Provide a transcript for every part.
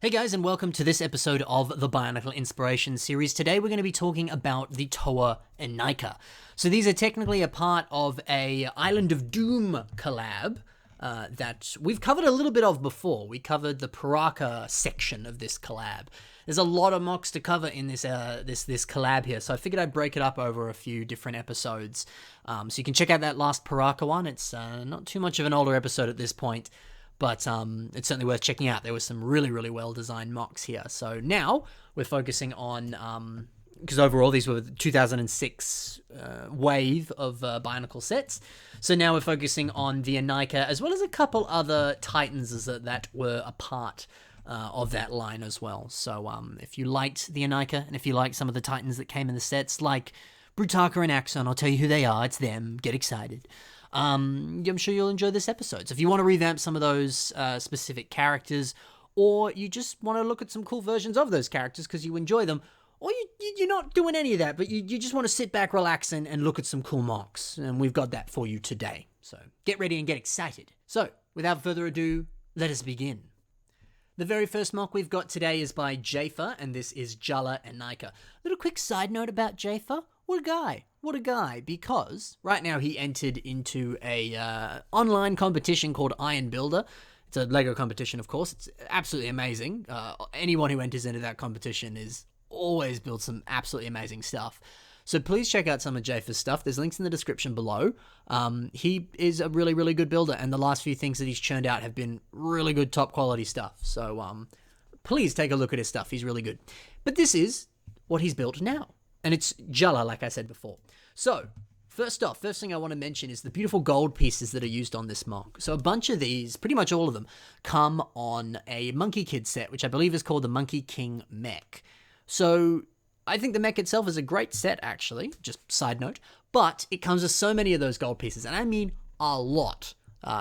Hey guys, and welcome to this episode of the Bionicle Inspiration series. Today we're going to be talking about the Toa and Inika. So these are technically a part of a Island of Doom collab that we've covered a little bit of before. We covered the Paraka section of this collab. There's a lot of mocks to cover in this collab here, so I figured I'd break it up over a few different episodes. So you can check out that last Paraka one. It's not too much of an older episode at this point. But it's certainly worth checking out. There were some really, really well-designed mocks here. So now we're focusing on, because overall these were the 2006 wave of Bionicle sets. So now we're focusing on the Inika, as well as a couple other Titans that were a part of that line as well. So if you liked the Inika, and if you like some of the Titans that came in the sets, like Brutaka and Axon, I'll tell you who they are. It's them. Get excited. I'm sure you'll enjoy this episode. So if you want to revamp some of those specific characters, or you just want to look at some cool versions of those characters because you enjoy them, or you're not doing any of that, but you just want to sit back, relax, and look at some cool mocks, and we've got that for you today. So get ready and get excited. So without further ado, let us begin. The very first mock we've got today is by Jafa, and this is Jala and Inika. Little quick side note about Jafa. What a guy, because right now he entered into a online competition called Iron Builder. It's a Lego competition, of course. It's absolutely amazing. Anyone who enters into that competition is always built some absolutely amazing stuff. So please check out some of Jafa's stuff. There's links in the description below. He is a really, really good builder, and the last few things that he's churned out have been really good, top quality stuff. So please take a look at his stuff. He's really good. But this is what he's built now. And it's Jala, like I said before. So, first thing I want to mention is the beautiful gold pieces that are used on this mock. So a bunch of these, pretty much all of them, come on a Monkey Kid set, which I believe is called the Monkey King mech. So I think the mech itself is a great set, actually, just side note, but it comes with so many of those gold pieces, and I mean a lot.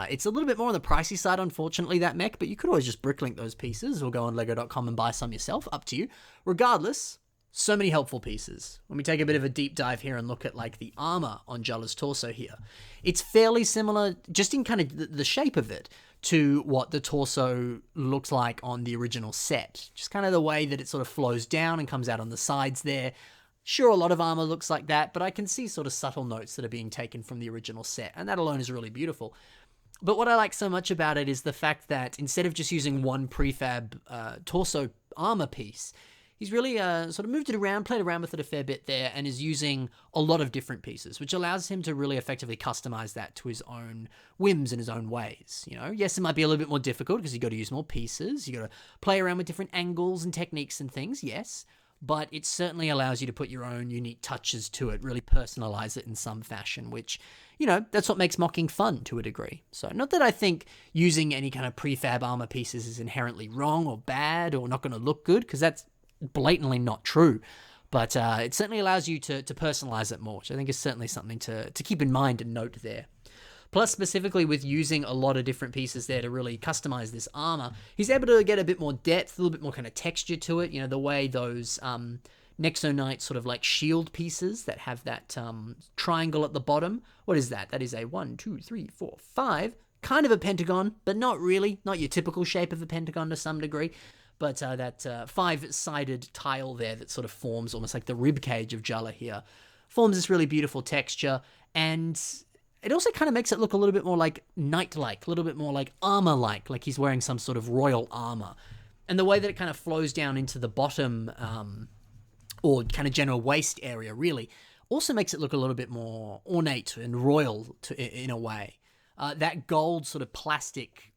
It's a little bit more on the pricey side, unfortunately, that mech, but you could always just bricklink those pieces or go on lego.com and buy some yourself, up to you. Regardless, so many helpful pieces. When we take a bit of a deep dive here and look at like the armor on Jala's torso here, it's fairly similar, just in kind of the shape of it, to what the torso looks like on the original set. Just kind of the way that it sort of flows down and comes out on the sides there. Sure, a lot of armor looks like that, but I can see sort of subtle notes that are being taken from the original set, and that alone is really beautiful. But what I like so much about it is the fact that instead of just using one prefab torso armor piece, he's really sort of moved it around, played around with it a fair bit there, and is using a lot of different pieces, which allows him to really effectively customize that to his own whims and his own ways. You know, yes, it might be a little bit more difficult because you got to use more pieces, you got to play around with different angles and techniques and things, yes, but it certainly allows you to put your own unique touches to it, really personalize it in some fashion, which, you know, that's what makes mocking fun to a degree. So not that I think using any kind of prefab armor pieces is inherently wrong or bad or not going to look good, because that's blatantly not true, but it certainly allows you to personalize it more, which I think is certainly something to keep in mind and note there. Plus, specifically with using a lot of different pieces there to really customize this armor, he's able to get a bit more depth, a little bit more kind of texture to it, you know, the way those Nexonite sort of like shield pieces that have that triangle at the bottom. What is that? That is a 1, 2, 3, 4, 5, kind of a pentagon, but not really, not your typical shape of a pentagon to some degree. But that five-sided tile there that sort of forms almost like the rib cage of Jala here forms this really beautiful texture, and it also kind of makes it look a little bit more like knight-like, a little bit more like armor-like he's wearing some sort of royal armor. And the way that it kind of flows down into the bottom, or kind of general waist area, really, also makes it look a little bit more ornate and royal in a way. That gold sort of plastic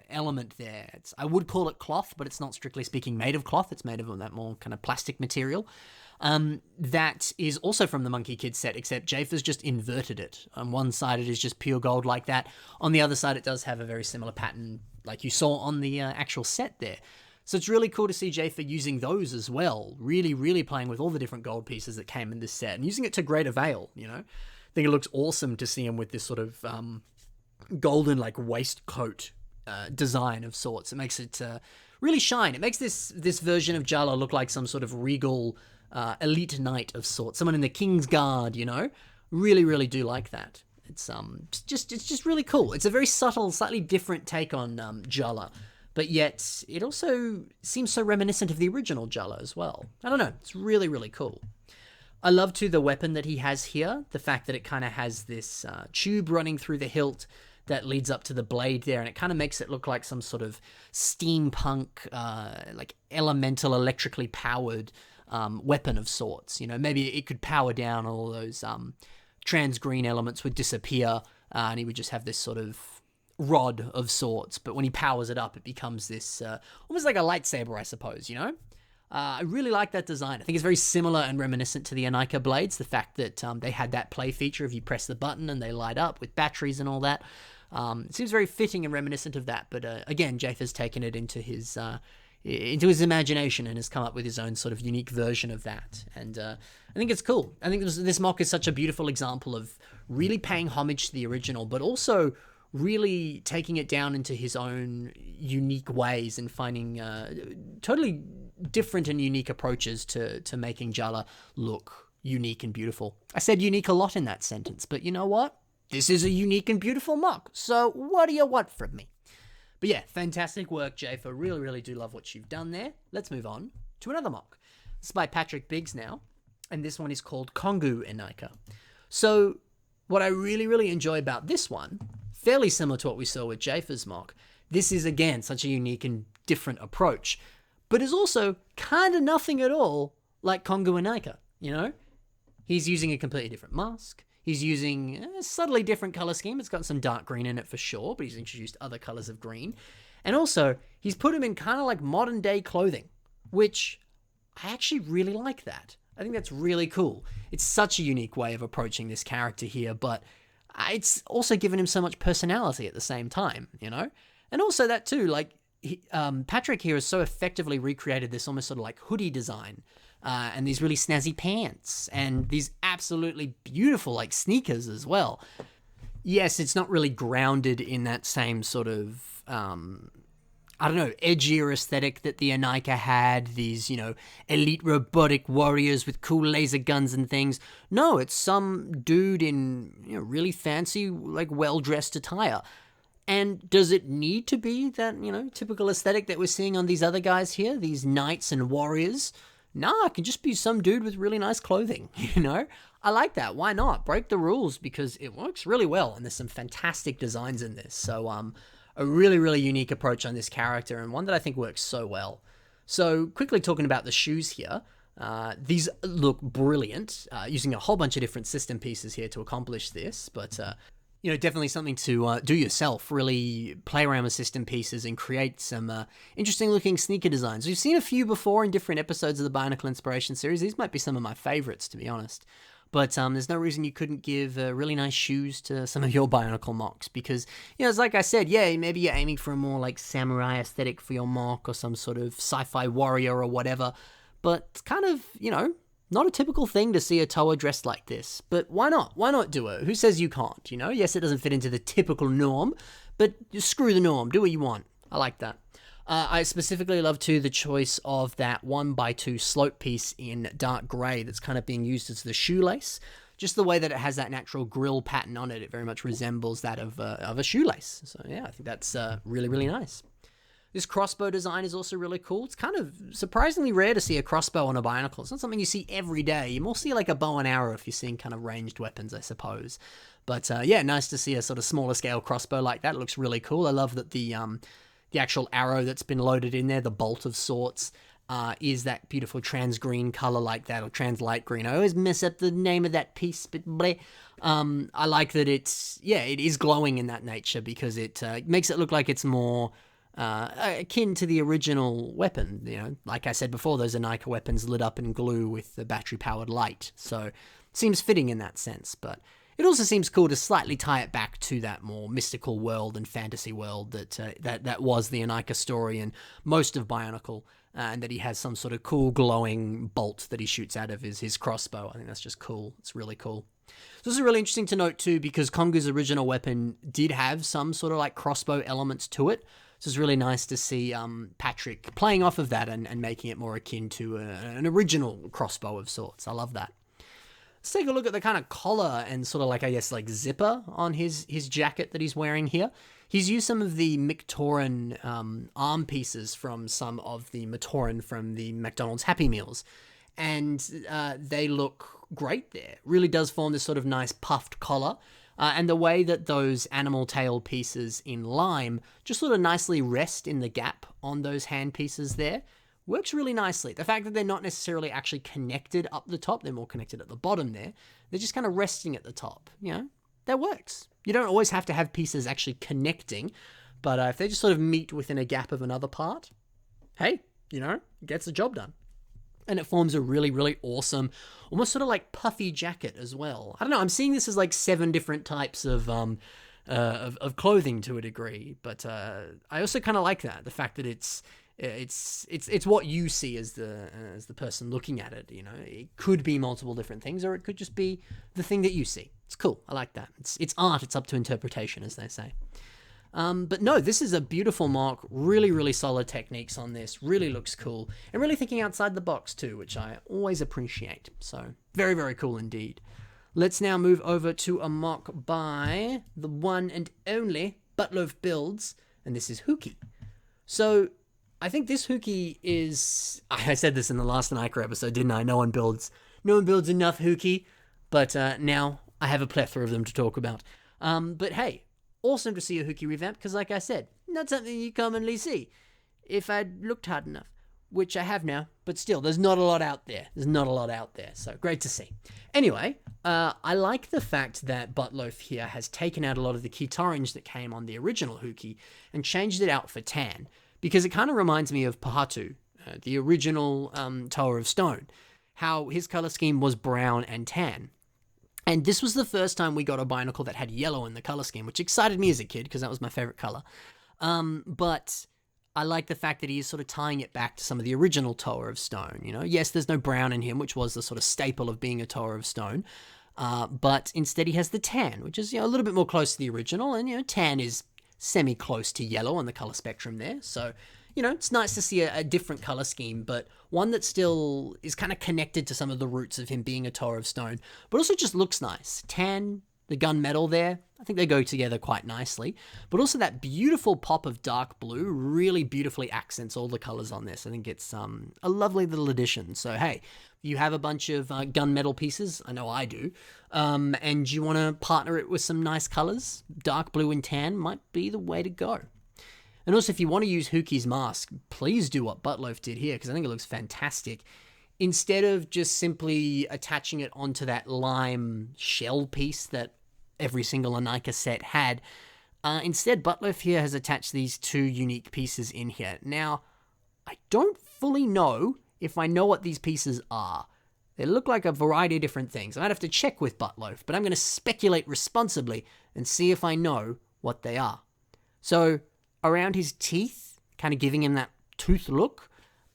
element there, I would call it cloth, but it's not strictly speaking made of cloth. It's made of that more kind of plastic material. That is also from the Monkey Kid set, except Jafa's just inverted it. On one side, it is just pure gold like that. On the other side, it does have a very similar pattern like you saw on the actual set there. So it's really cool to see Jafa using those as well, really, really playing with all the different gold pieces that came in this set and using it to great avail, you know? I think it looks awesome to see him with this sort of golden like waistcoat design of sorts. It makes it really shine. It makes this version of Jala look like some sort of regal elite knight of sorts, someone in the King's Guard, you know. Really, really do like that. It's just really cool. It's a very subtle, slightly different take on Jala, but yet it also seems so reminiscent of the original Jala as well. I don't know, it's really, really cool. I love too the weapon that he has here, the fact that it kind of has this tube running through the hilt that leads up to the blade there, and it kind of makes it look like some sort of steampunk, like elemental, electrically powered weapon of sorts. You know, maybe it could power down, all those trans green elements would disappear, and he would just have this sort of rod of sorts. But when he powers it up, it becomes this almost like a lightsaber, I suppose, you know? I really like that design. I think it's very similar and reminiscent to the Inika blades, the fact that they had that play feature of you press the button and they light up with batteries and all that. It seems very fitting and reminiscent of that, but again, Jafa's taken it into his imagination and has come up with his own sort of unique version of that. And I think it's cool. I think this mock is such a beautiful example of really paying homage to the original, but also really taking it down into his own unique ways and finding totally different and unique approaches to making Jala look unique and beautiful. I said unique a lot in that sentence, but you know what? This is a unique and beautiful mock, so what do you want from me? But yeah, fantastic work, Jafa. Really, really do love what you've done there. Let's move on to another mock. This is by Patrick Biggs now, and this one is called Kongu Inika. So what I really, really enjoy about this one, fairly similar to what we saw with Jafa's mock, this is again such a unique and different approach, but is also kind of nothing at all like Kongu Inika, you know? He's using a completely different mask. He's using a subtly different color scheme. It's got some dark green in it for sure, but he's introduced other colors of green. And also, he's put him in kind of like modern day clothing, which I actually really like that. I think that's really cool. It's such a unique way of approaching this character here, but it's also given him so much personality at the same time, you know? And also that too, like, Patrick here has so effectively recreated this almost sort of like hoodie design, and these really snazzy pants, and these absolutely beautiful like sneakers as well. Yes, it's not really grounded in that same sort of, I don't know, edgier aesthetic that the Inika had, these, you know, elite robotic warriors with cool laser guns and things. No, it's some dude in, you know, really fancy, like, well-dressed attire. And does it need to be that, you know, typical aesthetic that we're seeing on these other guys here, these knights and warriors? Nah, it can just be some dude with really nice clothing, you know? I like that. Why not? Break the rules, because it works really well, and there's some fantastic designs in this. So, a really, really unique approach on this character, and one that I think works so well. So, quickly talking about the shoes here. These look brilliant, using a whole bunch of different system pieces here to accomplish this, but you know, definitely something to do yourself, really play around with system pieces and create some interesting looking sneaker designs. We've seen a few before in different episodes of the Bionicle Inspiration series. These might be some of my favorites, to be honest. But there's no reason you couldn't give really nice shoes to some of your Bionicle mocks, because, you know, it's like I said, yeah, maybe you're aiming for a more like samurai aesthetic for your mock or some sort of sci-fi warrior or whatever, but it's kind of, you know, not a typical thing to see a Toa dressed like this, but why not? Why not do it? Who says you can't, you know? Yes, it doesn't fit into the typical norm, but screw the norm. Do what you want. I like that. I specifically love, too, the choice of that 1x2 slope piece in dark grey that's kind of being used as the shoelace. Just the way that it has that natural grill pattern on it, it very much resembles that of a shoelace. So, yeah, I think that's really, really nice. This crossbow design is also really cool. It's kind of surprisingly rare to see a crossbow on a Bionicle. It's not something you see every day. You more see like a bow and arrow if you're seeing kind of ranged weapons, I suppose. But yeah, nice to see a sort of smaller scale crossbow like that. It looks really cool. I love that the actual arrow that's been loaded in there, the bolt of sorts, is that beautiful trans green color like that, or trans light green. I always mess up the name of that piece, but bleh. I like that it is glowing in that nature, because it makes it look like it's more akin to the original weapon. You know, like I said before, those Inika weapons lit up in glue with the battery-powered light, so it seems fitting in that sense. But it also seems cool to slightly tie it back to that more mystical world and fantasy world that was the Inika story and most of Bionicle, and that he has some sort of cool glowing bolt that he shoots out of his crossbow. I think that's just cool. It's really cool. So this is really interesting to note too, because Kongu's original weapon did have some sort of like crossbow elements to it. So it's really nice to see Patrick playing off of that and making it more akin to an original crossbow of sorts. I love that. Let's take a look at the kind of collar and sort of like, I guess, like zipper on his jacket that he's wearing here. He's used some of the Matoran arm pieces from some of the Matoran from the McDonald's Happy Meals, and they look great there. Really does form this sort of nice puffed collar. And the way that those animal tail pieces in lime just sort of nicely rest in the gap on those hand pieces there works really nicely. The fact that they're not necessarily actually connected up the top, they're more connected at the bottom there. They're just kind of resting at the top, you know, that works. You don't always have to have pieces actually connecting, but if they just sort of meet within a gap of another part, hey, you know, it gets the job done. And it forms a really, really awesome, almost sort of like puffy jacket as well. I don't know, I'm seeing this as like 7 different types of clothing to a degree, but I also kind of like that, the fact that it's what you see as the person looking at it. You know, it could be multiple different things, or it could just be the thing that you see. It's cool. I like that. It's art. It's up to interpretation, as they say. But no, this is a beautiful mock. Really, really solid techniques on this. Really looks cool, and really thinking outside the box too, which I always appreciate. So very, very cool indeed. Let's now move over to a mock by the one and only Buttloaf Builds, and this is Huki. So I think this Huki is, I said this in the last Inika episode, didn't I? No one builds enough Huki, but now I have a plethora of them to talk about. But hey, awesome to see a Huki revamp, because like I said, not something you commonly see if I'd looked hard enough, which I have now, but still, there's not a lot out there. So great to see. Anyway, I like the fact that Buttloaf here has taken out a lot of the Kit Orange that came on the original Huki and changed it out for tan, because it kind of reminds me of Pahatu, the original Toa of Stone, how his color scheme was brown and tan. And this was the first time we got a Bionicle that had yellow in the color scheme, which excited me as a kid because that was my favorite color. But I like the fact that he is sort of tying it back to some of the original Toa of Stone. You know, yes, there's no brown in him, which was the sort of staple of being a Toa of Stone. But instead he has the tan, which is, you know, a little bit more close to the original. And, you know, tan is semi-close to yellow on the color spectrum there. So, you know, it's nice to see a different color scheme, but one that still is kind of connected to some of the roots of him being a Toa of Stone, but also just looks nice. Tan, the gunmetal there, I think they go together quite nicely, but also that beautiful pop of dark blue really beautifully accents all the colors on this. I think it's a lovely little addition. So, hey, you have a bunch of gunmetal pieces, I know I do, and you want to partner it with some nice colors, dark blue and tan might be the way to go. And also, if you want to use Huki's mask, please do what Buttloaf did here, because I think it looks fantastic. Instead of just simply attaching it onto that lime shell piece that every single Inika set had, instead Buttloaf here has attached these 2 unique pieces in here. Now, I don't fully know if I know what these pieces are. They look like a variety of different things. I might have to check with Buttloaf, but I'm going to speculate responsibly and see if I know what they are. So, around his teeth, kind of giving him that tooth look,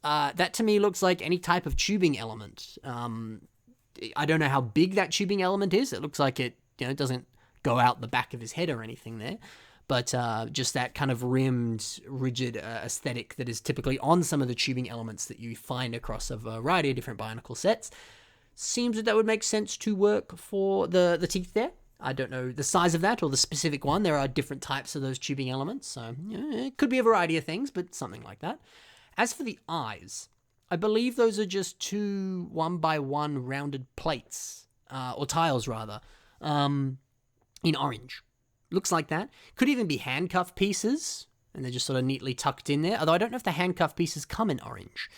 that to me looks like any type of tubing element. I don't know how big that tubing element is. It looks like it, you know, doesn't go out the back of his head or anything there, but just that kind of rimmed, rigid aesthetic that is typically on some of the tubing elements that you find across a variety of different Bionicle sets. Seems that would make sense to work for the teeth there. I don't know the size of that or the specific one. There are different types of those tubing elements, so you know, it could be a variety of things, but something like that. As for the eyes, I believe those are just 2 1x1 rounded plates, or tiles rather, in orange. Looks like that. Could even be handcuff pieces, and they're just sort of neatly tucked in there, although I don't know if the handcuff pieces come in orange.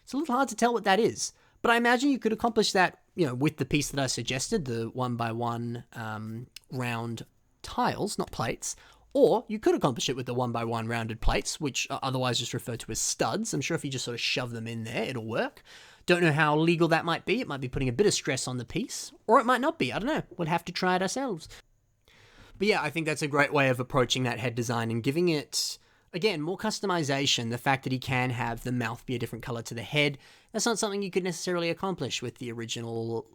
It's a little hard to tell what that is, but I imagine you could accomplish that, you know, with the piece that I suggested, the 1x1 round tiles, not plates, or you could accomplish it with the 1x1 rounded plates, which are otherwise just referred to as studs. I'm sure if you just sort of shove them in there, it'll work. Don't know how legal that might be. It might be putting a bit of stress on the piece, or it might not be. I don't know. We'll have to try it ourselves. But yeah, I think that's a great way of approaching that head design and giving it, again, more customization. The fact that he can have the mouth be a different color to the head, that's not something you could necessarily accomplish with the original,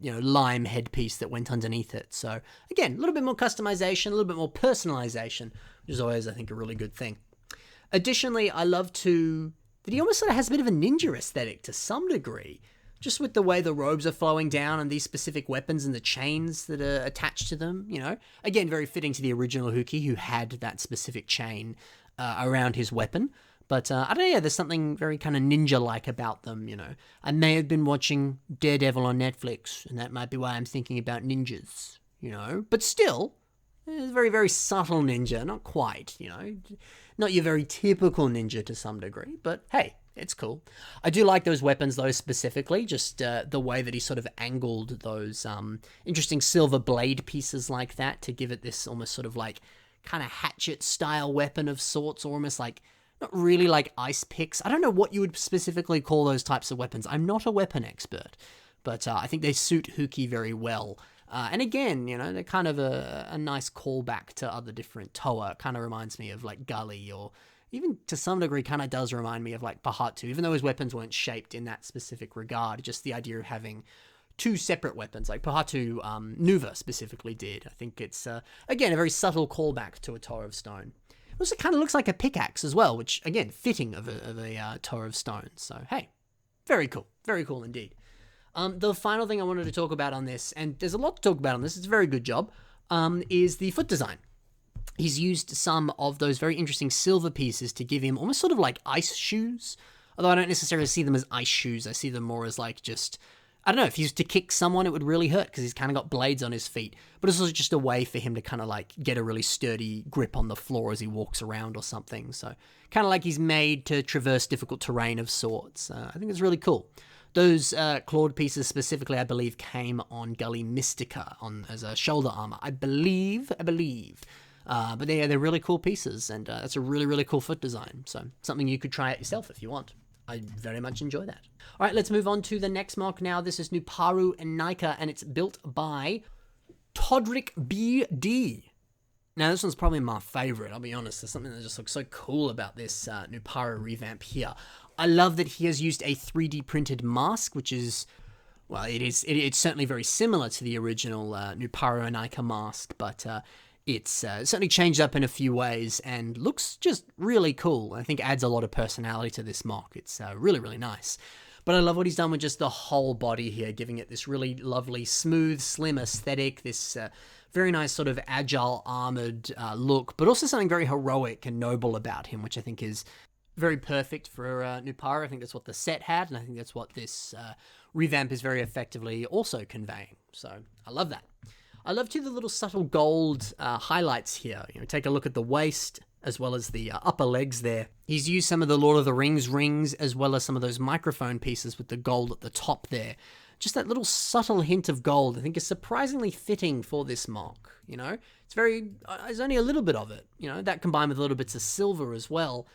lime headpiece that went underneath it. So again, a little bit more customization, a little bit more personalization, which is always, I think, a really good thing. Additionally, I love that he almost sort of has a bit of a ninja aesthetic to some degree. just with the way the robes are flowing down and these specific weapons and the chains that are attached to them, Again, very fitting to the original Huki, who had that specific chain around his weapon. But I don't know, there's something very kind of ninja-like about them, I may have been watching Daredevil on Netflix, and that might be why I'm thinking about ninjas, But still, it's a very, very subtle ninja, not quite, Not your very typical ninja to some degree, but hey, it's cool. I do like those weapons, though, specifically, just the way that he sort of angled those interesting silver blade pieces like that to give it this almost sort of like kind of hatchet-style weapon of sorts, or almost like, not really like ice picks. I don't know what you would specifically call those types of weapons. I'm not a weapon expert, but I think they suit Huki very well. And again, they're kind of a nice callback to other different Toa. It kind of reminds me of like Gully, or even to some degree kind of does remind me of like Pahatu, even though his weapons weren't shaped in that specific regard. Just the idea of having two separate weapons, like Pahatu Nuva specifically did. I think it's, again, a very subtle callback to a Toa of Stone. It also kind of looks like a pickaxe as well, which, again, fitting of a Toa of Stone. So, hey, very cool indeed. The final thing I wanted to talk about on this, and there's a lot to talk about on this, it's a very good job, is the foot design. He's used some of those very interesting silver pieces to give him almost sort of like ice shoes, although I don't necessarily see them as ice shoes. I see them more as like just, I don't know, if he was to kick someone, it would really hurt because he's kind of got blades on his feet. But it's also just a way for him to kind of like get a really sturdy grip on the floor as he walks around or something. So kind of like he's made to traverse difficult terrain of sorts. I think it's really cool. Those clawed pieces specifically, I believe, came on Gully Mystica as a shoulder armor. I believe. But they're really cool pieces, and that's a really, really cool foot design. So something you could try out yourself if you want. I very much enjoy that. All right, let's move on to the next mock now. This is Nupara Inika, and it's built by Todrick BD. Now, this one's probably my favorite, I'll be honest. There's something that just looks so cool about this Nupara revamp here. I love that he has used a 3D printed mask, which is, well, it's certainly very similar to the original Nupara Inika mask, but it's certainly changed up in a few ways and looks just really cool. I think adds a lot of personality to this mock. It's really, really nice. But I love what he's done with just the whole body here, giving it this really lovely, smooth, slim aesthetic, this very nice sort of agile, armored look, but also something very heroic and noble about him, which I think is very perfect for Nupara. I think that's what the set had, and I think that's what this revamp is very effectively also conveying. So I love that. I love too the little subtle gold highlights here. Take a look at the waist as well as the upper legs there. He's used some of the Lord of the Rings rings as well as some of those microphone pieces with the gold at the top there. Just that little subtle hint of gold I think is surprisingly fitting for this mock. It's there's only a little bit of it. That combined with little bits of silver as well.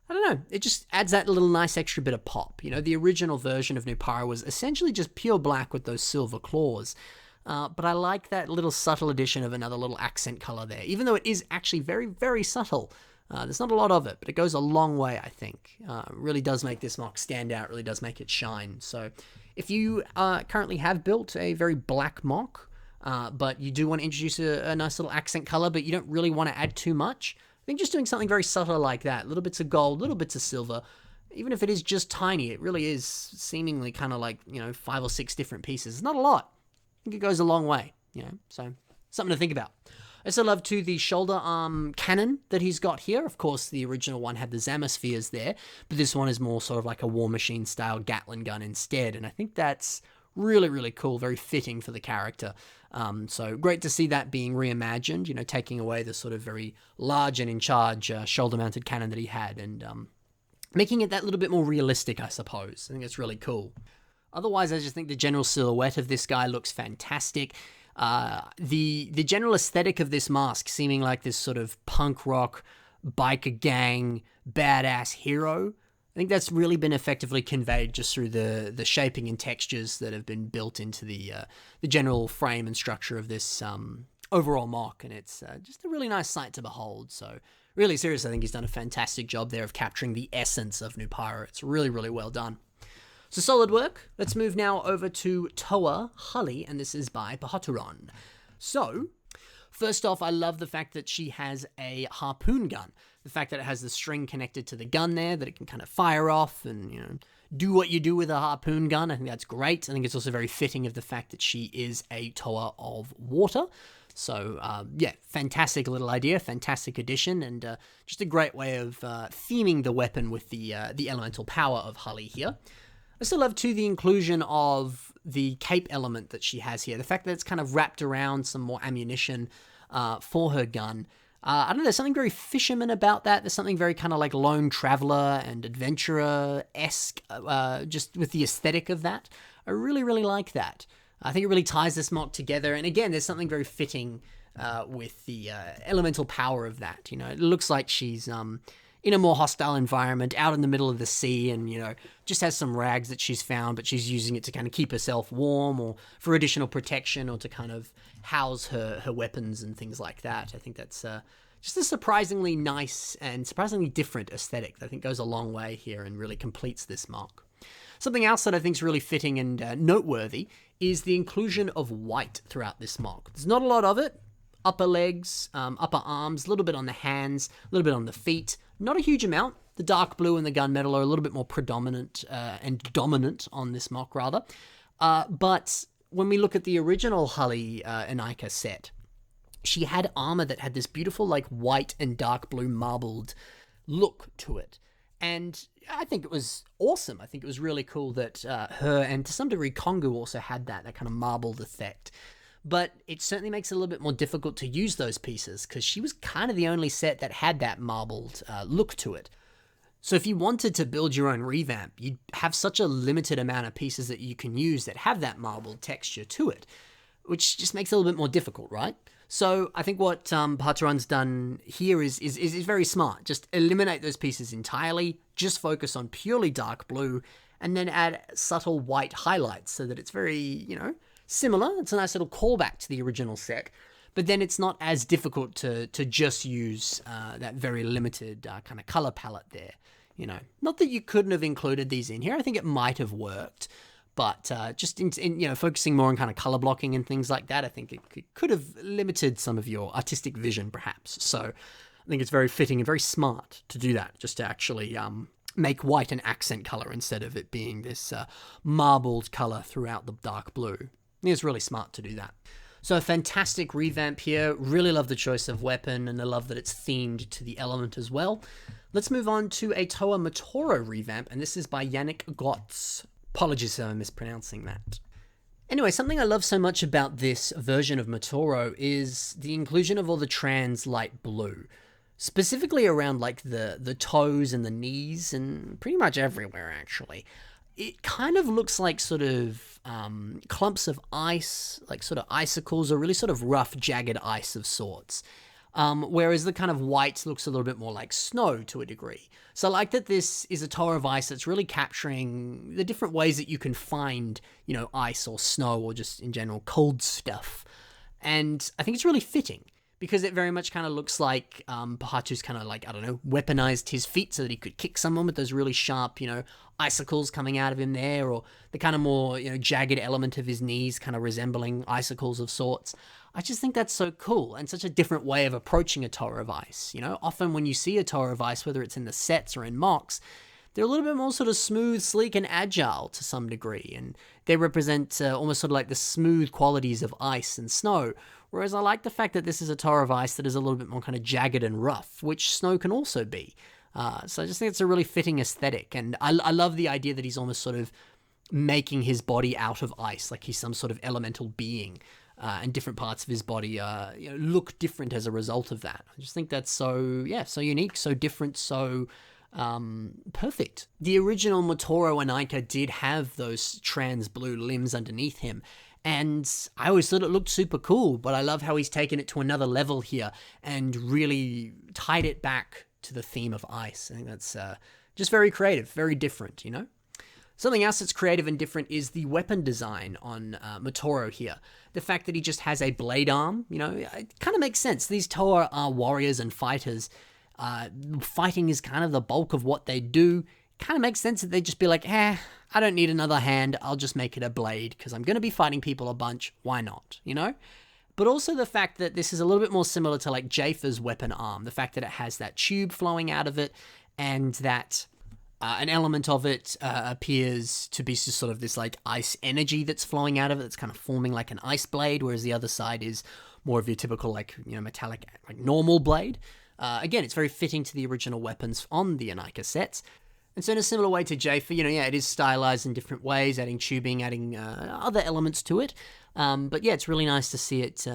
I don't know, it just adds that little nice extra bit of pop. The original version of Nupara was essentially just pure black with those silver claws. But I like that little subtle addition of another little accent color there, even though it is actually very, very subtle. There's not a lot of it, but it goes a long way, I think. It really does make this mock stand out, really does make it shine. So if you currently have built a very black mock, but you do want to introduce a nice little accent color, but you don't really want to add too much, I think just doing something very subtle like that, little bits of gold, little bits of silver, even if it is just tiny, it really is seemingly kind of like, 5 or 6 different pieces. It's not a lot. I think it goes a long way, so something to think about. I also love too the shoulder arm cannon that he's got here. Of course, the original one had the Zamaspheres there, but this one is more sort of like a War Machine style Gatling gun instead, and I think that's really, really cool, very fitting for the character. So great to see that being reimagined, taking away the sort of very large and in charge shoulder-mounted cannon that he had, and making it that little bit more realistic, I suppose. I think it's really cool. Otherwise, I just think the general silhouette of this guy looks fantastic. The general aesthetic of this mask seeming like this sort of punk rock, biker gang, badass hero, I think that's really been effectively conveyed just through the shaping and textures that have been built into the general frame and structure of this overall mock, and it's just a really nice sight to behold. So really seriously, I think he's done a fantastic job there of capturing the essence of Nupara. It's really, really well done. So solid work. Let's move now over to Toa Holly, and this is by Patron. So, first off, I love the fact that she has a harpoon gun. The fact that it has the string connected to the gun there, that it can kind of fire off and, do what you do with a harpoon gun. I think that's great. I think it's also very fitting of the fact that she is a Toa of water. So, yeah, fantastic little idea, fantastic addition, and just a great way of theming the weapon with the elemental power of Holly here. I still love, too, the inclusion of the cape element that she has here. The fact that it's kind of wrapped around some more ammunition for her gun. I don't know, there's something very fisherman about that. There's something very kind of like lone traveler and adventurer-esque, just with the aesthetic of that. I really, really like that. I think it really ties this mock together. And again, there's something very fitting with the elemental power of that. You know, it looks like she's in a more hostile environment, out in the middle of the sea, and, you know, just has some rags that she's found, but she's using it to kind of keep herself warm or for additional protection or to kind of house her weapons and things like that. I think that's just a surprisingly nice and surprisingly different aesthetic that I think goes a long way here and really completes this mock. Something else that I think is really fitting and noteworthy is the inclusion of white throughout this mock. There's not a lot of it. Upper legs, upper arms, a little bit on the hands, a little bit on the feet. Not a huge amount. The dark blue and the gunmetal are a little bit more predominant and dominant on this mock, rather. But when we look at the original Holly Inika set, she had armor that had this beautiful, like, white and dark blue marbled look to it. And I think it was awesome. I think it was really cool that her, and to some degree Kongu also had that kind of marbled effect. But it certainly makes it a little bit more difficult to use those pieces because she was kind of the only set that had that marbled look to it. So if you wanted to build your own revamp, you'd have such a limited amount of pieces that you can use that have that marbled texture to it, which just makes it a little bit more difficult, right? So I think what Patron's done here is very smart. Just eliminate those pieces entirely, just focus on purely dark blue, and then add subtle white highlights so that it's very, you know, similar. It's a nice little callback to the original set, but then it's not as difficult to just use that very limited kind of color palette there. You know, not that you couldn't have included these in here. I think it might have worked, but just in you know, focusing more on kind of color blocking and things like that, I think it could have limited some of your artistic vision, perhaps. So I think it's very fitting and very smart to do that, just to actually make white an accent color instead of it being this marbled color throughout the dark blue. I think it's really smart to do that. So a fantastic revamp here. Really love the choice of weapon, and I love that it's themed to the element as well. Let's move on to a Toa Matora revamp, and this is by Yannick Gotts. Apologies if I'm mispronouncing that. Anyway, something I love so much about this version of Matoro is the inclusion of all the trans light blue. Specifically around like the toes and the knees, and pretty much everywhere actually. It kind of looks like sort of clumps of ice, like sort of icicles, or really sort of rough, jagged ice of sorts. Whereas the kind of white looks a little bit more like snow to a degree. So I like that this is a Toa of ice that's really capturing the different ways that you can find, you know, ice or snow or just in general cold stuff. And I think it's really fitting, because it very much kind of looks like Pahatu's kind of like, I don't know, weaponized his feet so that he could kick someone with those really sharp, you know, icicles coming out of him there, or the kind of more, you know, jagged element of his knees kind of resembling icicles of sorts. I just think that's so cool and such a different way of approaching a Toa of Ice. You know, often when you see a Toa of Ice, whether it's in the sets or in mocks, they're a little bit more sort of smooth, sleek, and agile to some degree, and they represent almost sort of like the smooth qualities of ice and snow. Whereas I like the fact that this is a Toa of Ice that is a little bit more kind of jagged and rough, which snow can also be. So I just think it's a really fitting aesthetic, and I love the idea that he's almost sort of making his body out of ice, like he's some sort of elemental being, and different parts of his body you know, look different as a result of that. I just think that's so unique, so different, so perfect. The original Matora Inika did have those trans blue limbs underneath him, and I always thought it looked super cool, but I love how he's taken it to another level here and really tied it back to the theme of ice. I think that's just very creative, very different, you know? Something else that's creative and different is the weapon design on Matoro here. The fact that he just has a blade arm, you know, it kind of makes sense. These Toa are warriors and fighters. Fighting is kind of the bulk of what they do. Kind of makes sense that they just be like, I don't need another hand, I'll just make it a blade, because I'm going to be fighting people a bunch, why not, you know? But also the fact that this is a little bit more similar to like Jafa's weapon arm, the fact that it has that tube flowing out of it, and that An element of it appears to be just sort of this like ice energy that's flowing out of it. It's kind of forming like an ice blade, whereas the other side is more of your typical like, you know, metallic, like normal blade. Again, it's very fitting to the original weapons on the Inika sets. And so in a similar way to Jafa, you know, yeah, it is stylized in different ways, adding tubing, adding other elements to it. But yeah, it's really nice to see it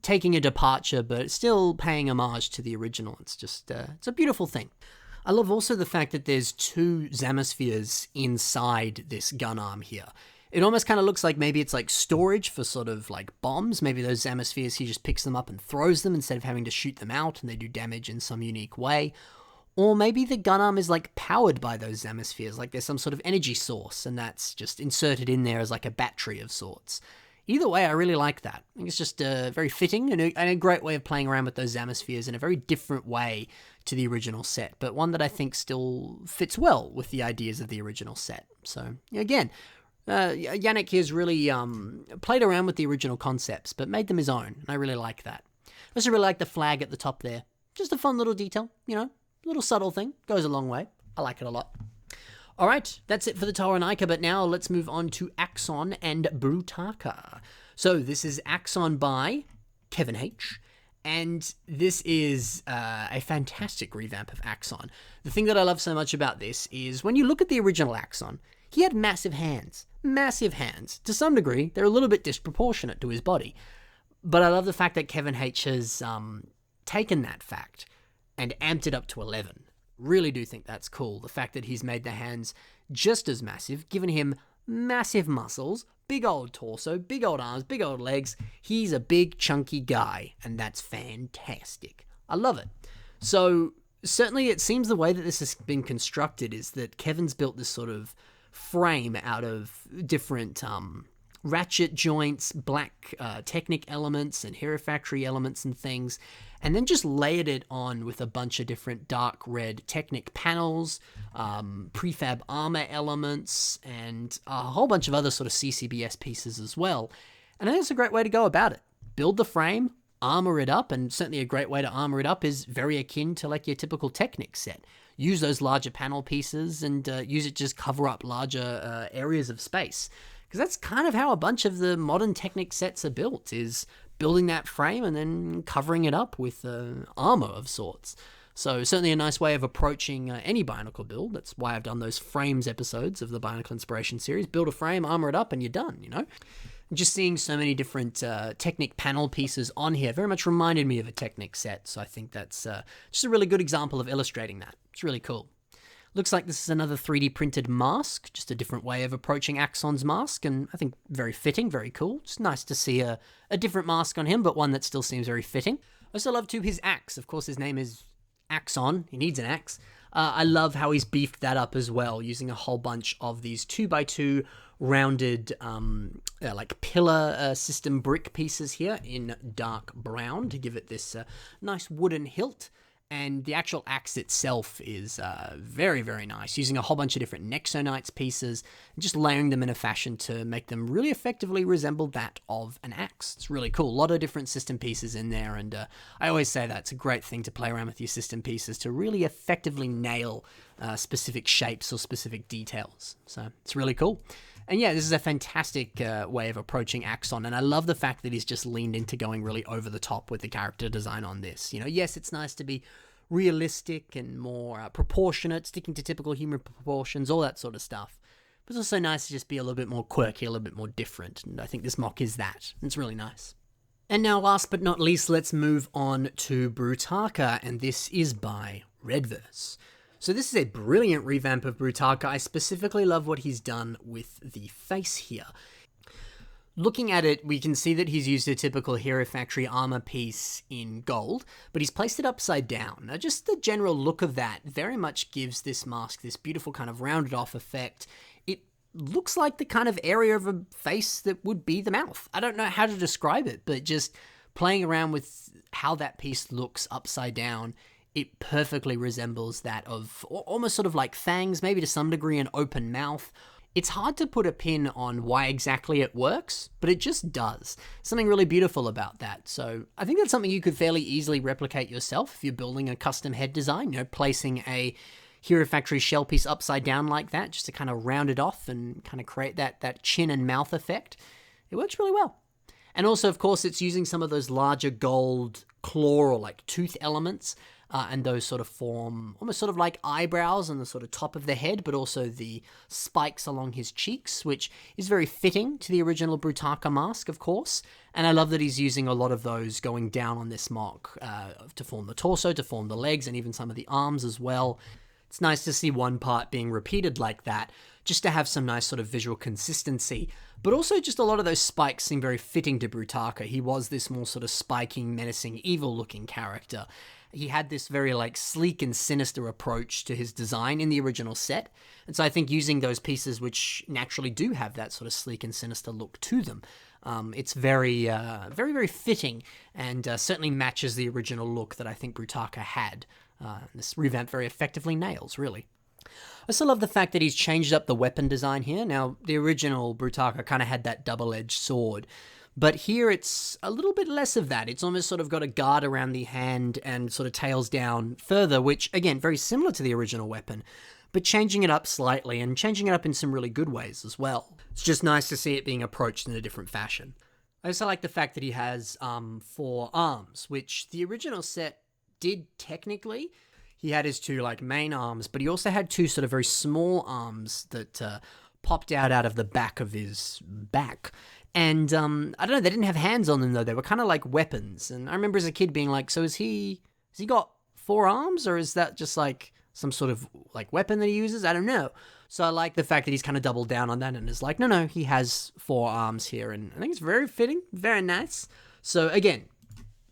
taking a departure, but still paying homage to the original. It's just, it's a beautiful thing. I love also the fact that there's 2 Zamaspheres inside this gun arm here. It almost kind of looks like maybe it's like storage for sort of like bombs. Maybe those Zamaspheres, he just picks them up and throws them instead of having to shoot them out and they do damage in some unique way. Or maybe the gun arm is like powered by those Zamaspheres, like there's some sort of energy source and that's just inserted in there as like a battery of sorts. Either way, I really like that. I think it's just very fitting and a great way of playing around with those Zamaspheres in a very different way to the original set, but one that I think still fits well with the ideas of the original set. So, again, Yannick here's really played around with the original concepts, but made them his own, and I really like that. I also really like the flag at the top there. Just a fun little detail, you know, little subtle thing. Goes a long way. I like it a lot. All right, that's it for the Toa Inika, but now let's move on to Axon and Brutaka. So this is Axon by Kevin H., and this is a fantastic revamp of Axon. The thing that I love so much about this is when you look at the original Axon, he had massive hands. Massive hands. To some degree, they're a little bit disproportionate to his body. But I love the fact that Kevin H. has taken that fact and amped it up to 11. Really do think that's cool. The fact that he's made the hands just as massive, given him massive muscles, big old torso, big old arms, big old legs. He's a big chunky guy, and that's fantastic. I love it. So certainly it seems the way that this has been constructed is that Kevin's built this sort of frame out of different ratchet joints, black Technic elements and Hero Factory elements and things, and then just layered it on with a bunch of different dark red Technic panels, prefab armor elements, and a whole bunch of other sort of CCBS pieces as well. And I think it's a great way to go about it. Build the frame, armor it up, and certainly a great way to armor it up is very akin to like your typical Technic set. Use those larger panel pieces and use it to just cover up larger areas of space. Because that's kind of how a bunch of the modern Technic sets are built, is building that frame and then covering it up with armor of sorts. So certainly a nice way of approaching any Bionicle build. That's why I've done those frames episodes of the Bionicle Inspiration series. Build a frame, armor it up, and you're done, you know? Just seeing so many different Technic panel pieces on here very much reminded me of a Technic set. So I think that's just a really good example of illustrating that. It's really cool. Looks like this is another 3D printed mask, just a different way of approaching Axon's mask, and I think very fitting, very cool. It's nice to see a different mask on him, but one that still seems very fitting. I also love too his axe. Of course, his name is Axon. He needs an axe. I love how he's beefed that up as well, using a whole bunch of these 2x2 rounded like pillar system brick pieces here in dark brown to give it this nice wooden hilt. And the actual axe itself is very, very nice, using a whole bunch of different Nexonites pieces and just layering them in a fashion to make them really effectively resemble that of an axe. It's really cool. A lot of different system pieces in there, and I always say that it's a great thing to play around with your system pieces to really effectively nail specific shapes or specific details. So it's really cool. And yeah, this is a fantastic way of approaching Axon, and I love the fact that he's just leaned into going really over the top with the character design on this. You know, yes, it's nice to be realistic and more proportionate, sticking to typical human proportions, all that sort of stuff. But it's also nice to just be a little bit more quirky, a little bit more different, and I think this mock is that. It's really nice. And now, last but not least, let's move on to Brutaka, and this is by Redverse. So this is a brilliant revamp of Brutaka. I specifically love what he's done with the face here. Looking at it, we can see that he's used a typical Hero Factory armor piece in gold, but he's placed it upside down. Now, just the general look of that very much gives this mask this beautiful kind of rounded off effect. It looks like the kind of area of a face that would be the mouth. I don't know how to describe it, but just playing around with how that piece looks upside down, it perfectly resembles that of almost sort of like fangs, maybe to some degree an open mouth. It's hard to put a pin on why exactly it works, but it just does. Something really beautiful about that. So I think that's something you could fairly easily replicate yourself if you're building a custom head design, you know, placing a Hero Factory shell piece upside down like that, just to kind of round it off and kind of create that chin and mouth effect. It works really well. And also, of course, it's using some of those larger gold claw or like tooth elements, and those sort of form almost sort of like eyebrows on the sort of top of the head, but also the spikes along his cheeks, which is very fitting to the original Brutaka mask, of course. And I love that he's using a lot of those going down on this mock to form the torso, to form the legs, and even some of the arms as well. It's nice to see one part being repeated like that, just to have some nice sort of visual consistency. But also just a lot of those spikes seem very fitting to Brutaka. He was this more sort of spiking, menacing, evil-looking character. He had this very like sleek and sinister approach to his design in the original set. And so I think using those pieces which naturally do have that sort of sleek and sinister look to them, it's very, very fitting, and certainly matches the original look that I think Brutaka had. This revamp very effectively nails, really. I also love the fact that he's changed up the weapon design here. Now, the original Brutaka kind of had that double-edged sword, but here it's a little bit less of that. It's almost sort of got a guard around the hand and sort of tails down further, which, again, very similar to the original weapon, but changing it up slightly and changing it up in some really good ways as well. It's just nice to see it being approached in a different fashion. I also like the fact that he has 4 arms, which the original set did technically. He had his 2 like main arms, but he also had 2 sort of very small arms that popped out of the back of his back. And I don't know, they didn't have hands on them though. They were kind of like weapons. And I remember as a kid being like, so has he got 4 arms, or is that just like some sort of like weapon that he uses? I don't know. So I like the fact that he's kind of doubled down on that and is like, no, he has 4 arms here. And I think it's very fitting, very nice. So again,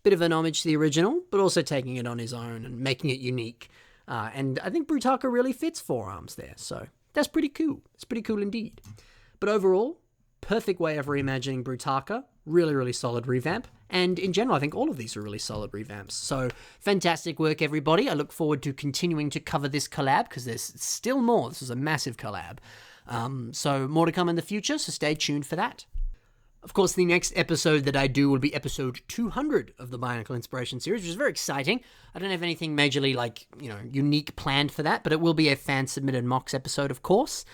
bit of an homage to the original, but also taking it on his own and making it unique. And I think Brutaka really fits 4 arms there. So that's pretty cool. It's pretty cool indeed. But overall, perfect way of reimagining Brutaka. Really, really solid revamp. And in general, I think all of these are really solid revamps. So fantastic work, everybody. I look forward to continuing to cover this collab because there's still more. This is a massive collab. So more to come in the future, so stay tuned for that. Of course, the next episode that I do will be episode 200 of the Bionicle Inspiration series, which is very exciting. I don't have anything majorly, unique planned for that, but it will be a fan-submitted mocks episode, of course.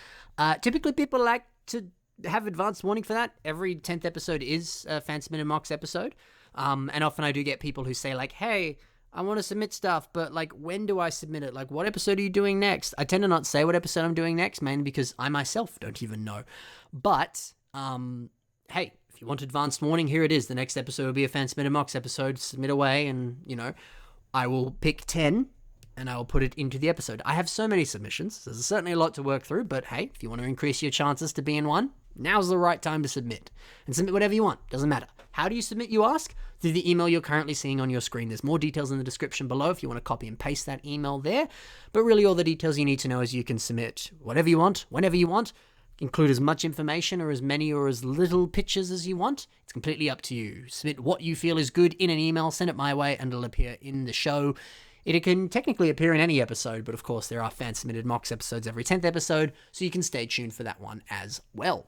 Typically, people like to have advanced warning for that. Every 10th episode is a fan-submitted mocks episode. And often I do get people who say, like, hey, I want to submit stuff, but, like, when do I submit it? Like, what episode are you doing next? I tend to not say what episode I'm doing next, mainly because I myself don't even know. But, hey, if you want advanced warning, here it is. The next episode will be a fan-submitted mocks episode. Submit away, and, I will pick 10, and I will put it into the episode. I have so many submissions, so there's certainly a lot to work through, but hey, if you want to increase your chances to be in one, now's the right time to submit. And submit whatever you want. Doesn't matter. How do you submit, you ask? Through the email you're currently seeing on your screen. There's more details in the description below if you want to copy and paste that email there. But really all the details you need to know is you can submit whatever you want, whenever you want. Include as much information or as many or as little pictures as you want. It's completely up to you. Submit what you feel is good in an email, send it my way, and it'll appear in the show. It can technically appear in any episode, but of course there are fan-submitted mocks episodes every 10th episode, so you can stay tuned for that one as well.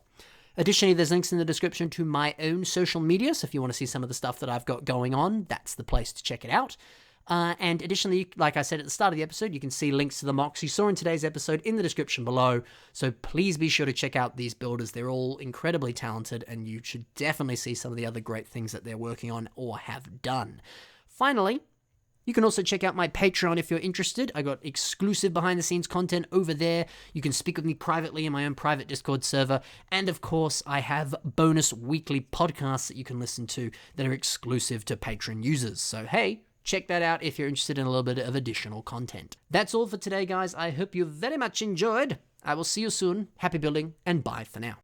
Additionally, there's links in the description to my own social media, so if you want to see some of the stuff that I've got going on, that's the place to check it out. And additionally, like I said at the start of the episode, you can see links to the mocks you saw in today's episode in the description below. So please be sure to check out these builders. They're all incredibly talented, and you should definitely see some of the other great things that they're working on or have done. Finally, you can also check out my Patreon if you're interested. I got exclusive behind-the-scenes content over there. You can speak with me privately in my own private Discord server. And of course, I have bonus weekly podcasts that you can listen to that are exclusive to Patreon users. So hey, check that out if you're interested in a little bit of additional content. That's all for today, guys. I hope you very much enjoyed. I will see you soon. Happy building, and bye for now.